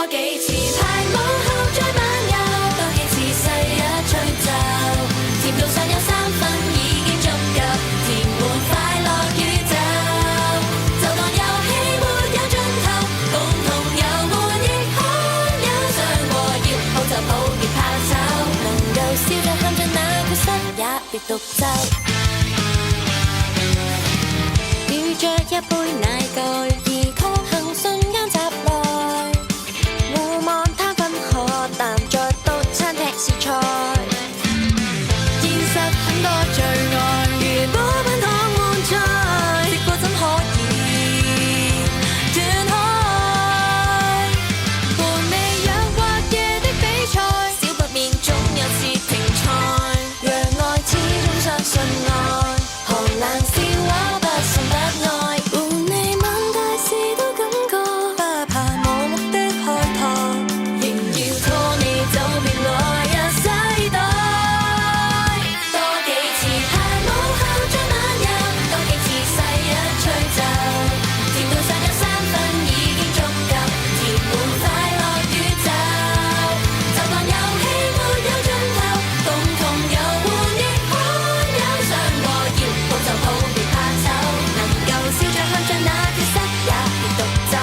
幾次排舞後再漫遊，多幾次細一吹奏，甜度上有三分已經足夠，填滿快樂宇宙。就當遊戲沒有盡頭，共同遊玩亦罕有，想和搖抱就抱別怕醜，能夠笑着喊着那缺失也別獨奏。遇着一杯奶蓋，而確幸瞬間襲來，互望他分可淡着到餐廳試菜。現實很多最愛，如果品糖滿載，食過怎可以斷開？伴你誘惑夜的比賽，少不免總有次停賽，讓愛始終相信愛，寒冷笑話不信不愛，伴你晚大事都感覺，不怕盲目的開拓，仍要拖你走遍來日世代。多幾次排舞後再漫遊，多幾次細一吹奏，甜度上有三分已經足夠，填滿快樂宇宙。就當遊戲沒有盡頭，共同遊玩亦罕有，想和搖抱就抱別怕醜，能夠笑着喊着那缺失也別獨奏。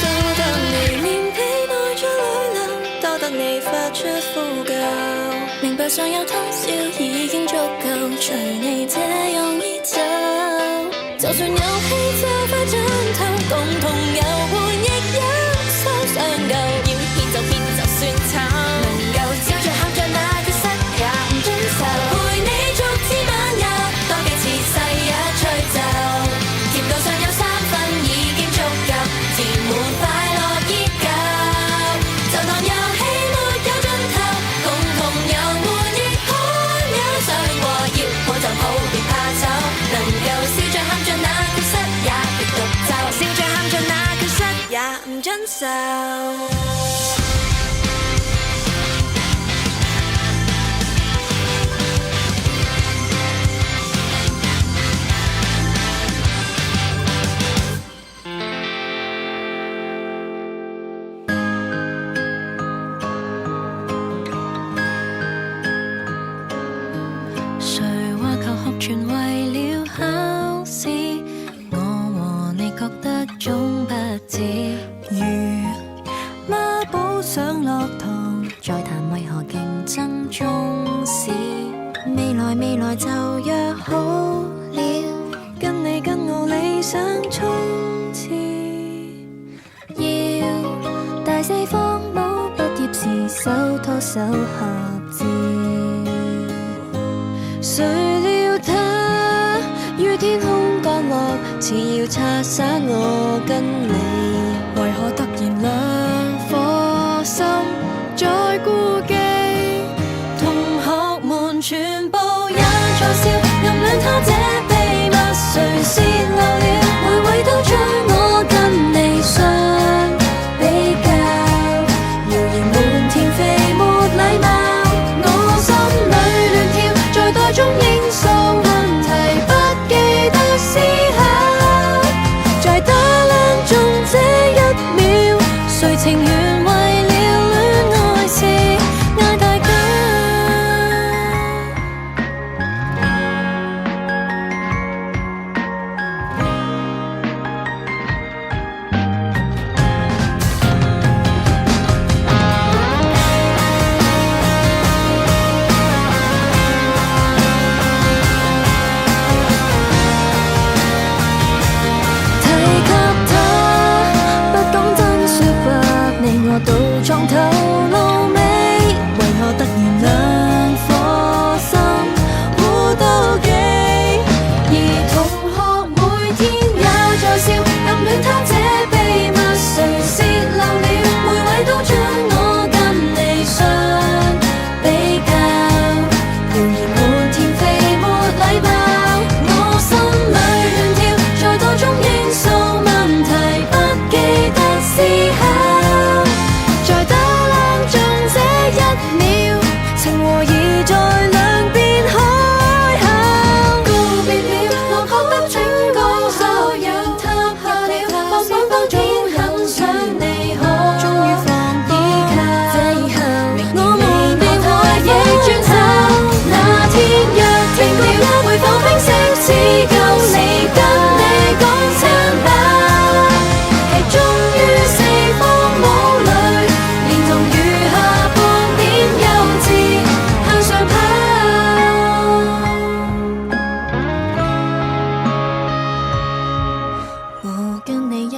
多得你面皮內在淚流，多得你發出呼救，明白尚有偷笑已經足夠，隨你這樣依走。就算遊戲就快盡頭，共同遊玩亦優秀，想夠要騙就騙，就算醜，能夠笑着喊着那缺失也唔遵守，陪你逐次漫遊，多幾次細一吹奏，甜度上有三分已經足夠，填滿快樂依舊。就當遊戲沒有盡頭，共同遊玩亦罕有，想和搖抱就抱別怕醜，能夠笑着喊着那缺失也別獨奏，笑着喊着那缺失也唔遵守。誰話求學全為了考試？我和你覺得總不止。如媽寶想落堂，再談為何競爭中史。未來就約好了，跟你跟我理想衝刺。要大四方帽畢業時手拖手合照。誰料他於天空降落，似要拆散我跟你，為何突然兩顆心在顧忌？同學們全部也在笑，暗戀他這秘密誰泄漏了？每位都將我跟你相比較，謠言滿天飛沒禮貌，我心裏亂跳，在袋中應數問題不記得思考，在打量中這一秒，誰情願為了戀愛事嗌大交？提及他，不講真說白，你我都撞透露尾，為何突然兩顆心互妒忌？而同學每天也在笑，暗戀他這秘密誰泄漏了？每位都將我跟你相比較，謠言滿天飛沒禮貌，我心裏亂跳，在袋中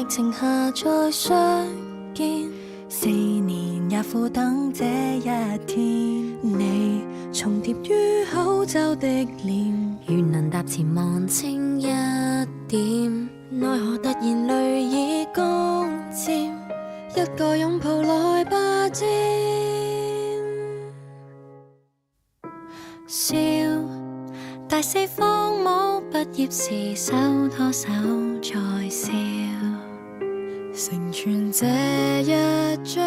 情下再相見，4年也苦等這一天。你重疊於口罩的臉，願能踏前望清一點。奈何突然淚已攻佔，一個擁抱來霸佔。笑，大四方冇畢業時手拖手再笑，成全這一張